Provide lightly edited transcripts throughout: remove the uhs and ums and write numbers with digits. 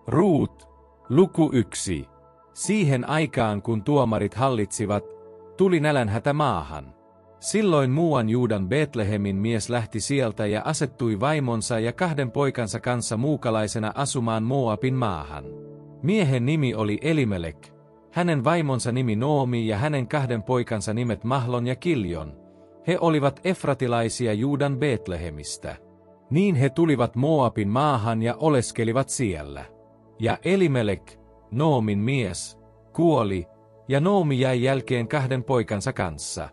Ruut, luku 1. Siihen aikaan kun tuomarit hallitsivat, tuli nälänhätä maahan. Silloin muuan Juudan Betlehemin mies lähti sieltä ja asettui vaimonsa ja 2 poikansa kanssa muukalaisena asumaan Moabin maahan. Miehen nimi oli Elimelek, hänen vaimonsa nimi Noomi ja hänen 2 poikansa nimet Mahlon ja Kiljon. He olivat efratilaisia Juudan Betlehemistä. Niin he tulivat Moabin maahan ja oleskelivat siellä. Ja Elimelek, Noomin mies, kuoli, ja Noomi jäi jälkeen 2 poikansa kanssa.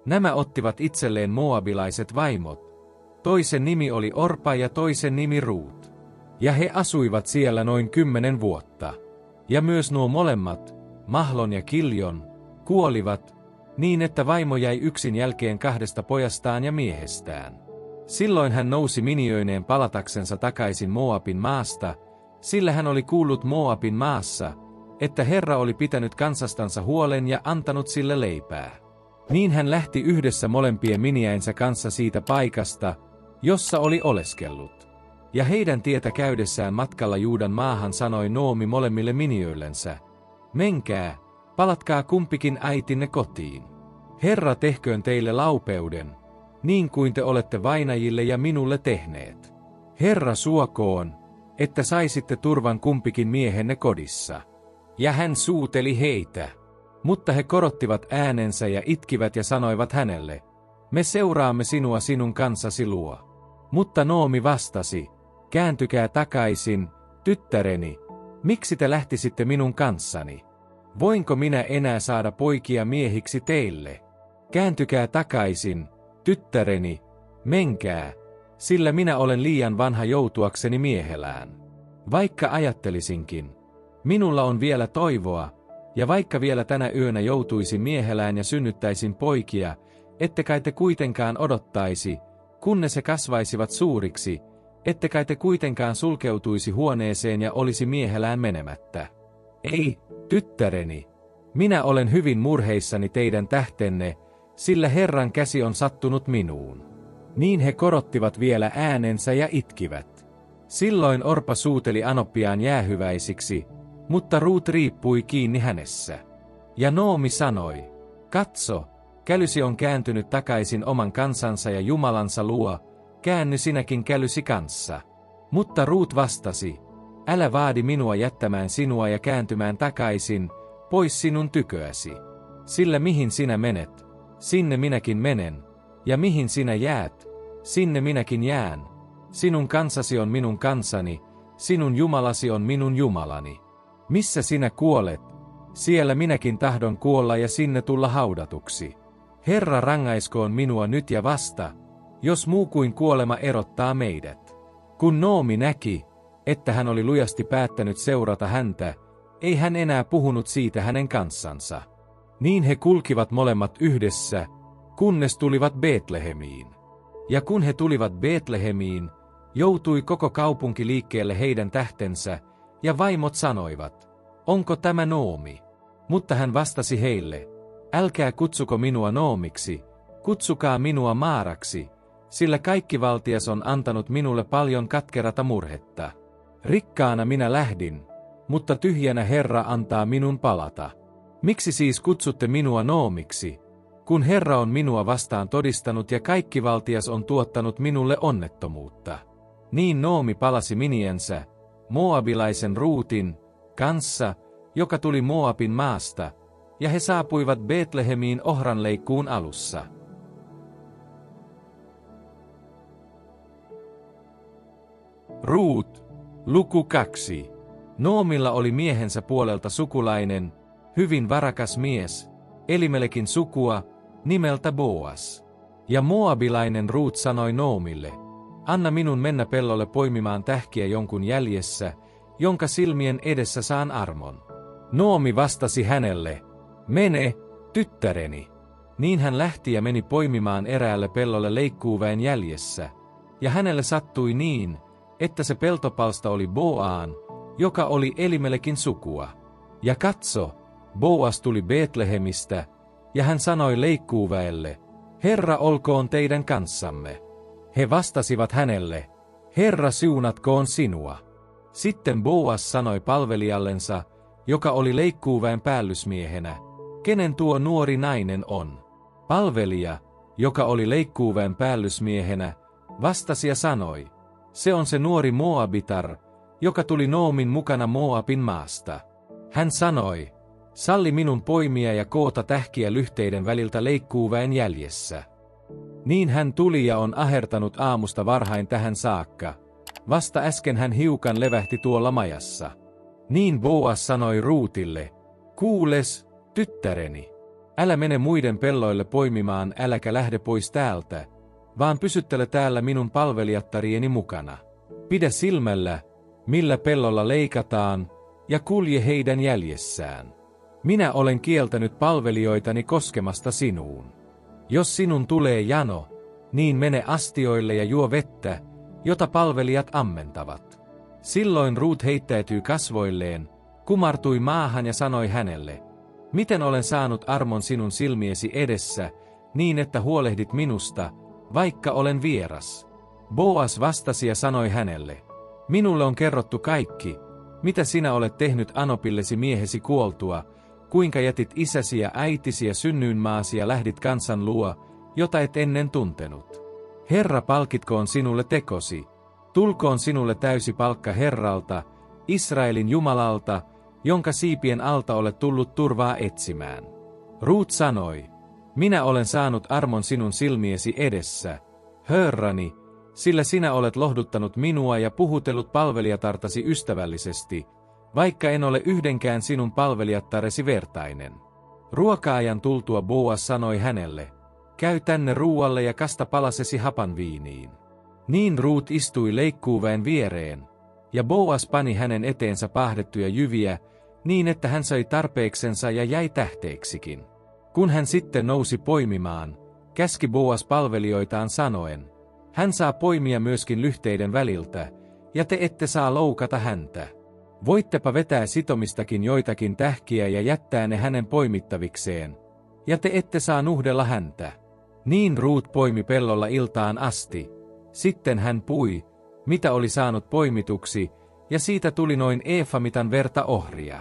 Nämä ottivat itselleen moabilaiset vaimot. Toisen nimi oli Orpa ja toisen nimi Ruut. Ja he asuivat siellä noin 10 vuotta. Ja myös nuo molemmat, Mahlon ja Kiljon, kuolivat, niin että vaimo jäi yksin jälkeen 2 pojastaan ja miehestään. Silloin hän nousi miniöineen palataksensa takaisin Moabin maasta, sillä hän oli kuullut Moabin maassa, että Herra oli pitänyt kansastansa huolen ja antanut sille leipää. Niin hän lähti yhdessä molempien miniäinsä kanssa siitä paikasta, jossa oli oleskellut. Ja heidän tietä käydessään matkalla Juudan maahan sanoi Noomi molemmille miniöillensä, menkää, palatkaa kumpikin äitinne kotiin. Herra tehköön teille laupeuden, niin kuin te olette vainajille ja minulle tehneet. Herra suokoon, että saisitte turvan kumpikin miehenne kodissa. Ja hän suuteli heitä. Mutta he korottivat äänensä ja itkivät ja sanoivat hänelle, me seuraamme sinua sinun kanssasi luo. Mutta Noomi vastasi, kääntykää takaisin, tyttäreni, miksi te lähtisitte minun kanssani? Voinko minä enää saada poikia miehiksi teille? Kääntykää takaisin, tyttäreni, menkää, sillä minä olen liian vanha joutuakseni miehelään. Vaikka ajattelisinkin, minulla on vielä toivoa, ja vaikka vielä tänä yönä joutuisin miehelään ja synnyttäisin poikia, ette kai te kuitenkaan odottaisi, kunnes he kasvaisivat suuriksi, ette kai te kuitenkaan sulkeutuisi huoneeseen ja olisi miehelään menemättä. Ei, tyttäreni, minä olen hyvin murheissani teidän tähtenne, sillä Herran käsi on sattunut minuun. Niin he korottivat vielä äänensä ja itkivät. Silloin Orpa suuteli anoppiaan jäähyväisiksi, mutta Ruut riippui kiinni hänessä. Ja Noomi sanoi, katso, kälysi on kääntynyt takaisin oman kansansa ja Jumalansa luo, käänny sinäkin kälysi kanssa. Mutta Ruut vastasi, älä vaadi minua jättämään sinua ja kääntymään takaisin, pois sinun tyköäsi. Sillä mihin sinä menet, sinne minäkin menen, ja mihin sinä jäät, sinne minäkin jään. Sinun kansasi on minun kansani, sinun Jumalasi on minun Jumalani. Missä sinä kuolet, siellä minäkin tahdon kuolla ja sinne tulla haudatuksi. Herra rangaiskoon minua nyt ja vasta, jos muu kuin kuolema erottaa meidät. Kun Noomi näki, että hän oli lujasti päättänyt seurata häntä, ei hän enää puhunut siitä hänen kanssansa. Niin he kulkivat molemmat yhdessä, kunnes tulivat Betlehemiin. Ja kun he tulivat Betlehemiin, joutui koko kaupunki liikkeelle heidän tähtensä, ja vaimot sanoivat, onko tämä Noomi? Mutta hän vastasi heille, älkää kutsuko minua Noomiksi, kutsukaa minua Maaraksi, sillä kaikkivaltias on antanut minulle paljon katkerata murhetta. Rikkaana minä lähdin, mutta tyhjänä Herra antaa minun palata. Miksi siis kutsutte minua Noomiksi, kun Herra on minua vastaan todistanut ja kaikkivaltias on tuottanut minulle onnettomuutta? Niin Noomi palasi miniensä, moabilaisen Ruutin, kanssa, joka tuli Moabin maasta, ja he saapuivat Betlehemiin ohranleikkuun alussa. Ruut, luku 2. Noomilla oli miehensä puolelta sukulainen, hyvin varakas mies, Elimelekin sukua, nimeltä Boas. Ja moabilainen Ruut sanoi Noomille, anna minun mennä pellolle poimimaan tähkiä jonkun jäljessä, jonka silmien edessä saan armon. Noomi vastasi hänelle, mene, tyttäreni. Niin hän lähti ja meni poimimaan eräälle pellolle leikkuuväen jäljessä, ja hänelle sattui niin, että se peltopalsta oli Boaan, joka oli Elimelekin sukua. Ja katso, Boas tuli Betlehemistä, ja hän sanoi leikkuuväelle, Herra olkoon teidän kanssamme. He vastasivat hänelle, Herra siunatkoon sinua. Sitten Boas sanoi palvelijallensa, joka oli leikkuuväen päällysmiehenä, kenen tuo nuori nainen on. Palvelija, joka oli leikkuuväen päällysmiehenä, vastasi ja sanoi, se on se nuori Moabitar, joka tuli Noomin mukana Moabin maasta. Hän sanoi, salli minun poimia ja koota tähkiä lyhteiden väliltä leikkuuväen jäljessä. Niin hän tuli ja on ahertanut aamusta varhain tähän saakka. Vasta äsken hän hiukan levähti tuolla majassa. Niin Boas sanoi Ruutille, kuules, tyttäreni, älä mene muiden pelloille poimimaan, äläkä lähde pois täältä, vaan pysyttele täällä minun palvelijattarieni mukana. Pidä silmällä, millä pellolla leikataan, ja kulje heidän jäljessään. Minä olen kieltänyt palvelijoitani koskemasta sinuun. Jos sinun tulee jano, niin mene astioille ja juo vettä, jota palvelijat ammentavat. Silloin Ruut heittäytyi kasvoilleen, kumartui maahan ja sanoi hänelle, miten olen saanut armon sinun silmiesi edessä, niin että huolehdit minusta, vaikka olen vieras. Boas vastasi ja sanoi hänelle, minulle on kerrottu kaikki, mitä sinä olet tehnyt Anopillesi miehesi kuoltua, kuinka jätit isäsi ja äitisi ja synnyinmaasi ja lähdit kansan luo, jota et ennen tuntenut. Herra palkitkoon sinulle tekosi, tulkoon sinulle täysi palkka Herralta, Israelin Jumalalta, jonka siipien alta olet tullut turvaa etsimään. Ruut sanoi, minä olen saanut armon sinun silmiesi edessä, Herrani, sillä sinä olet lohduttanut minua ja puhutellut palvelijatartasi ystävällisesti, vaikka en ole yhdenkään sinun palvelijattaresi vertainen. Ruokaajan tultua Boas sanoi hänelle, käy tänne ruualle ja kasta palasesi hapan viiniin. Niin Ruut istui leikkuuväen viereen, ja Boas pani hänen eteensä paahdettuja jyviä, niin että hän sai tarpeeksensa ja jäi tähteeksikin. Kun hän sitten nousi poimimaan, käski Boas palvelijoitaan sanoen, hän saa poimia myöskin lyhteiden väliltä, ja te ette saa loukata häntä. Voittepa vetää sitomistakin joitakin tähkiä ja jättää ne hänen poimittavikseen, ja te ette saa nuhdella häntä. Niin Ruut poimi pellolla iltaan asti. Sitten hän pui, mitä oli saanut poimituksi, ja siitä tuli noin eefamitan verta ohria.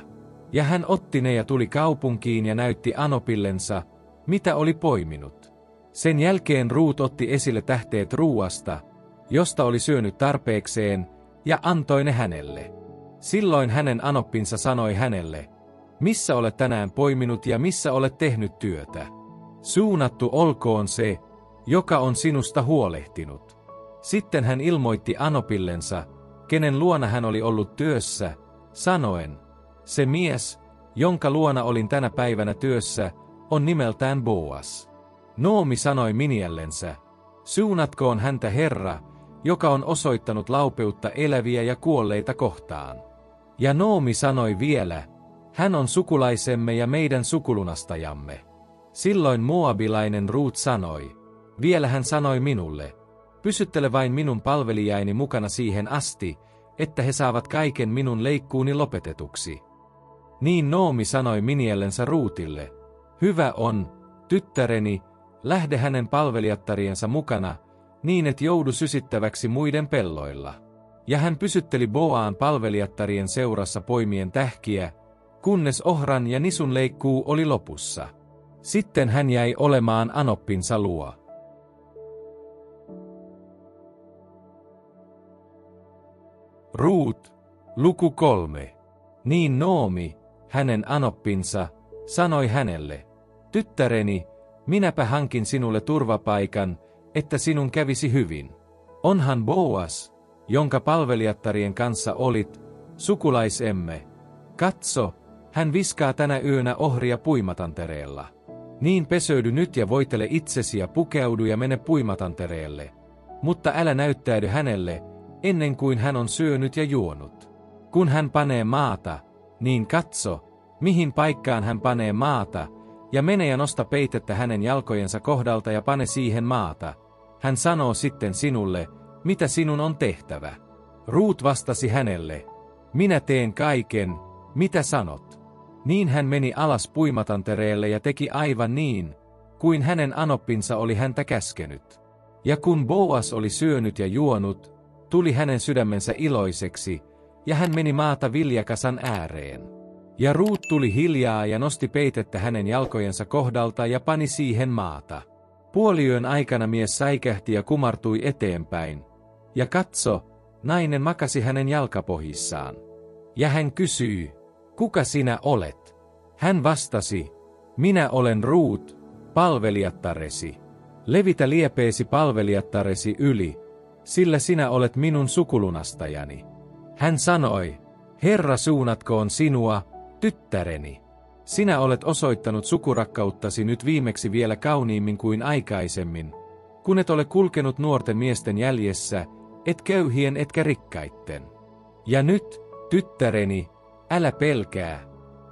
Ja hän otti ne ja tuli kaupunkiin ja näytti Anopillensa, mitä oli poiminut. Sen jälkeen Ruut otti esille tähteet ruuasta, josta oli syönyt tarpeekseen, ja antoi ne hänelle. Silloin hänen anoppinsa sanoi hänelle, missä olet tänään poiminut ja missä olet tehnyt työtä? Suunattu olkoon se, joka on sinusta huolehtinut. Sitten hän ilmoitti Anopillensa, kenen luona hän oli ollut työssä, sanoen, se mies, jonka luona olin tänä päivänä työssä, on nimeltään Boas. Noomi sanoi miniällensä, suunatkoon häntä Herra, joka on osoittanut laupeutta eläviä ja kuolleita kohtaan. Ja Noomi sanoi vielä, hän on sukulaisemme ja meidän sukulunastajamme. Silloin moabilainen Ruut sanoi, vielä hän sanoi minulle, pysyttele vain minun palvelijaini mukana siihen asti, että he saavat kaiken minun leikkuuni lopetetuksi. Niin Noomi sanoi miniellensä Ruutille, hyvä on, tyttäreni, lähde hänen palvelijattariensa mukana, niin et joudu sysittäväksi muiden pelloilla. Ja hän pysytteli Boaan palvelijattarien seurassa poimien tähkiä, kunnes ohran ja nisun leikkuu oli lopussa. Sitten hän jäi olemaan anoppinsa luo. Ruut, luku 3. Niin Noomi, hänen anoppinsa, sanoi hänelle, tyttäreni, minäpä hankin sinulle turvapaikan, että sinun kävisi hyvin. Onhan Boas, jonka palvelijattarien kanssa olit, sukulaisemme. Katso, hän viskaa tänä yönä ohria puimatantereella. Niin pesöydy nyt ja voitele itsesi ja pukeudu ja mene puimatantereelle. Mutta älä näyttäydy hänelle, ennen kuin hän on syönyt ja juonut. Kun hän panee maata, niin katso, mihin paikkaan hän panee maata, ja mene ja nosta peitettä hänen jalkojensa kohdalta ja pane siihen maata. Hän sanoo sitten sinulle, mitä sinun on tehtävä. Ruut vastasi hänelle, minä teen kaiken, mitä sanot. Niin hän meni alas puimatantereelle ja teki aivan niin, kuin hänen anoppinsa oli häntä käskenyt. Ja kun Boas oli syönyt ja juonut, tuli hänen sydämensä iloiseksi, ja hän meni maata viljakasan ääreen. Ja Ruut tuli hiljaa ja nosti peitettä hänen jalkojensa kohdalta ja pani siihen maata. Puoliyön aikana mies säikähti ja kumartui eteenpäin. Ja katso, nainen makasi hänen jalkapohjissaan. Ja hän kysyi, kuka sinä olet? Hän vastasi, minä olen Ruut, palvelijattaresi. Levitä liepeesi palvelijattaresi yli, sillä sinä olet minun sukulunastajani. Hän sanoi, Herra suunatkoon sinua, tyttäreni. Sinä olet osoittanut sukurakkauttasi nyt viimeksi vielä kauniimmin kuin aikaisemmin, kun et ole kulkenut nuorten miesten jäljessä, et köyhien etkä rikkaitten. Ja nyt, tyttäreni, älä pelkää.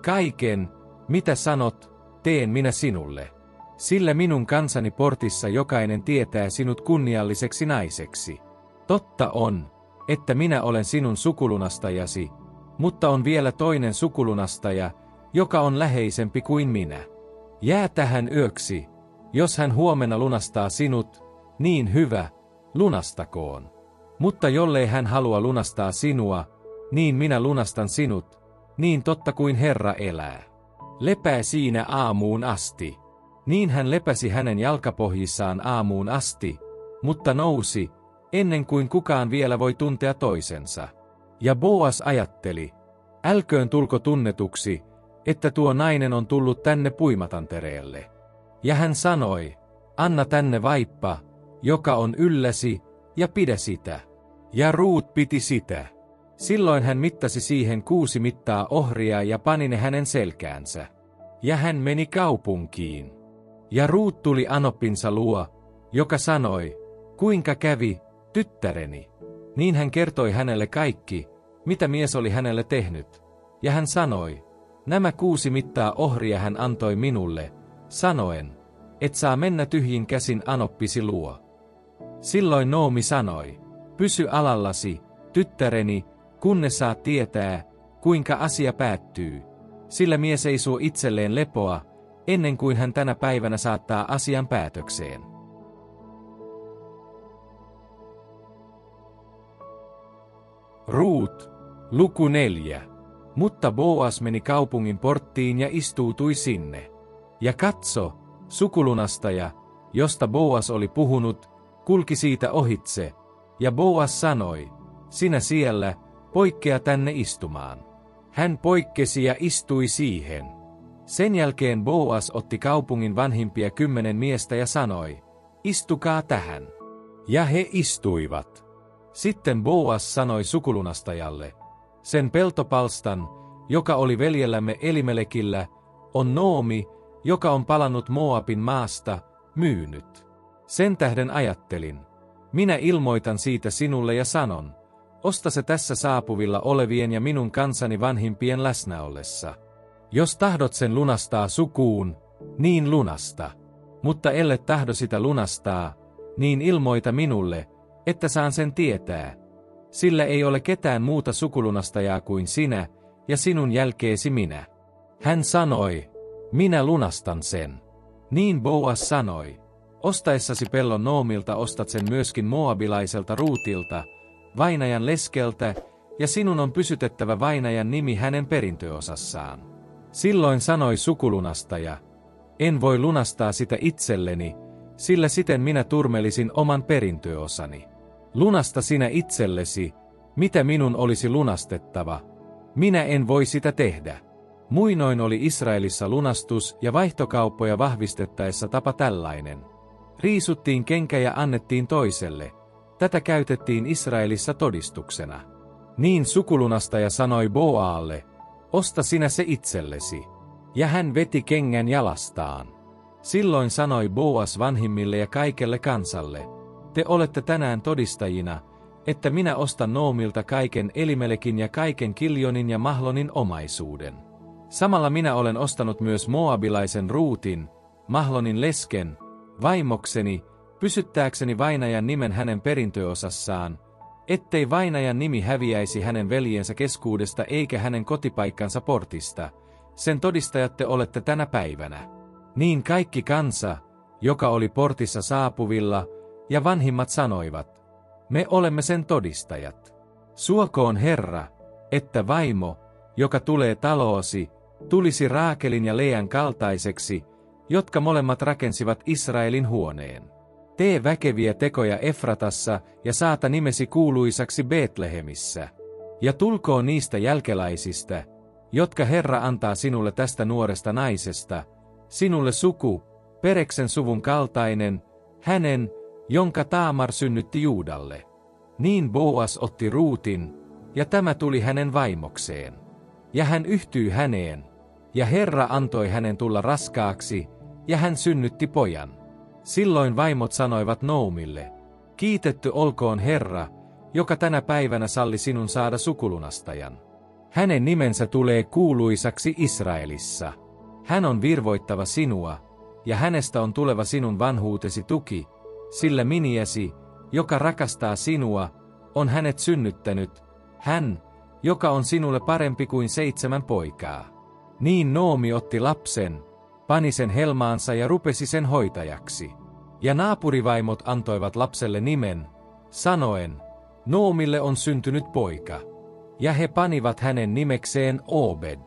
Kaiken, mitä sanot, teen minä sinulle. Sillä minun kansani portissa jokainen tietää sinut kunnialliseksi naiseksi. Totta on, että minä olen sinun sukulunastajasi, mutta on vielä toinen sukulunastaja, joka on läheisempi kuin minä. Jää tähän yöksi, jos hän huomenna lunastaa sinut, niin hyvä, lunastakoon. Mutta jollei hän halua lunastaa sinua, niin minä lunastan sinut, niin totta kuin Herra elää. Lepää siinä aamuun asti. Niin hän lepäsi hänen jalkapohjissaan aamuun asti, mutta nousi, ennen kuin kukaan vielä voi tuntea toisensa. Ja Boas ajatteli, älköön tulko tunnetuksi, että tuo nainen on tullut tänne puimatantereelle. Ja hän sanoi, anna tänne vaippa, joka on ylläsi, ja pidä sitä. Ja Ruut piti sitä. Silloin hän mittasi siihen 6 mittaa ohria ja pani ne hänen selkäänsä. Ja hän meni kaupunkiin. Ja Ruut tuli anoppinsa luo, joka sanoi, kuinka kävi, tyttäreni? Niin hän kertoi hänelle kaikki, mitä mies oli hänelle tehnyt. Ja hän sanoi, nämä 6 mittaa ohria hän antoi minulle, sanoen, et saa mennä tyhjin käsin anoppisi luo. Silloin Noomi sanoi, pysy alallasi, tyttäreni, kunnes saat tietää, kuinka asia päättyy. Sillä mies ei suo itselleen lepoa, ennen kuin hän tänä päivänä saattaa asian päätökseen. Ruut, luku 4. Mutta Boas meni kaupungin porttiin ja istuutui sinne. Ja katso, sukulunastaja, josta Boas oli puhunut, kulki siitä ohitse, ja Boas sanoi, sinä siellä, poikkea tänne istumaan. Hän poikkesi ja istui siihen. Sen jälkeen Boas otti kaupungin vanhimpia 10 miestä ja sanoi, istukaa tähän. Ja he istuivat. Sitten Boas sanoi sukulunastajalle, sen peltopalstan, joka oli veljellämme Elimelekillä, on Noomi, joka on palannut Moabin maasta, myynyt. Sen tähden ajattelin, minä ilmoitan siitä sinulle ja sanon, osta se tässä saapuvilla olevien ja minun kansani vanhimpien läsnä ollessa. Jos tahdot sen lunastaa sukuun, niin lunasta. Mutta elle tahdo sitä lunastaa, niin ilmoita minulle, että saan sen tietää. Sillä ei ole ketään muuta sukulunastajaa kuin sinä, ja sinun jälkeesi minä. Hän sanoi, minä lunastan sen. Niin Boas sanoi, ostaessasi pellon Noomilta ostat sen myöskin moabilaiselta Ruutilta, vainajan leskeltä, ja sinun on pysytettävä vainajan nimi hänen perintöosassaan. Silloin sanoi sukulunastaja, en voi lunastaa sitä itselleni, sillä siten minä turmelisin oman perintöosani. Lunasta sinä itsellesi, mitä minun olisi lunastettava. Minä en voi sitä tehdä. Muinoin oli Israelissa lunastus ja vaihtokauppoja vahvistettaessa tapa tällainen. Riisuttiin kenkä ja annettiin toiselle. Tätä käytettiin Israelissa todistuksena. Niin sukulunastaja sanoi Boaalle, osta sinä se itsellesi. Ja hän veti kengän jalastaan. Silloin sanoi Boas vanhimmille ja kaikelle kansalle, te olette tänään todistajina, että minä ostan Noomilta kaiken Elimelekin ja kaiken Kiljonin ja Mahlonin omaisuuden. Samalla minä olen ostanut myös moabilaisen Ruutin, Mahlonin lesken, vaimokseni, pysyttääkseni vainajan nimen hänen perintöosassaan, ettei vainajan nimi häviäisi hänen veljensä keskuudesta eikä hänen kotipaikkansa portista. Sen todistajat te olette tänä päivänä. Niin kaikki kansa, joka oli portissa saapuvilla, ja vanhimmat sanoivat, me olemme sen todistajat. Suokoon Herra, että vaimo, joka tulee taloosi, tulisi Raakelin ja Lean kaltaiseksi, jotka molemmat rakensivat Israelin huoneen. Tee väkeviä tekoja Efratassa ja saata nimesi kuuluisaksi Betlehemissä. Ja tulkoon niistä jälkeläisistä, jotka Herra antaa sinulle tästä nuoresta naisesta, sinulle suku, Pereksen suvun kaltainen, hänen, jonka Taamar synnytti Juudalle. Niin Boas otti Ruutin, ja tämä tuli hänen vaimokseen. Ja hän yhtyi häneen, ja Herra antoi hänen tulla raskaaksi, ja hän synnytti pojan. Silloin vaimot sanoivat Noomille, kiitetty olkoon Herra, joka tänä päivänä salli sinun saada sukulunastajan. Hänen nimensä tulee kuuluisaksi Israelissa. Hän on virvoittava sinua, ja hänestä on tuleva sinun vanhuutesi tuki, sillä miniäsi, joka rakastaa sinua, on hänet synnyttänyt, hän, joka on sinulle parempi kuin 7 poikaa. Niin Noomi otti lapsen, pani sen helmaansa ja rupesi sen hoitajaksi. Ja naapurivaimot antoivat lapselle nimen, sanoen, Noomille on syntynyt poika. Ja he panivat hänen nimekseen Obed.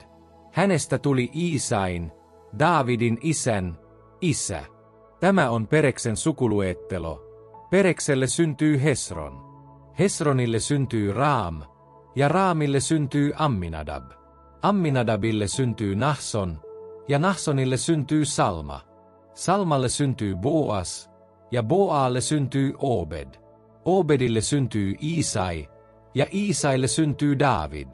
Hänestä tuli Iisain, Daavidin isän, isä. Tämä on Pereksen sukuluettelo. Perekselle syntyy Hesron. Hesronille syntyy Raam, ja Raamille syntyy Amminadab. Amminadabille syntyy Nahson, ja Nahsonille syntyy Salma. Salmalle syntyy Boas, ja Boaalle syntyy Obed. Obedille syntyy Iisai, ja Iisaille syntyy Daavid.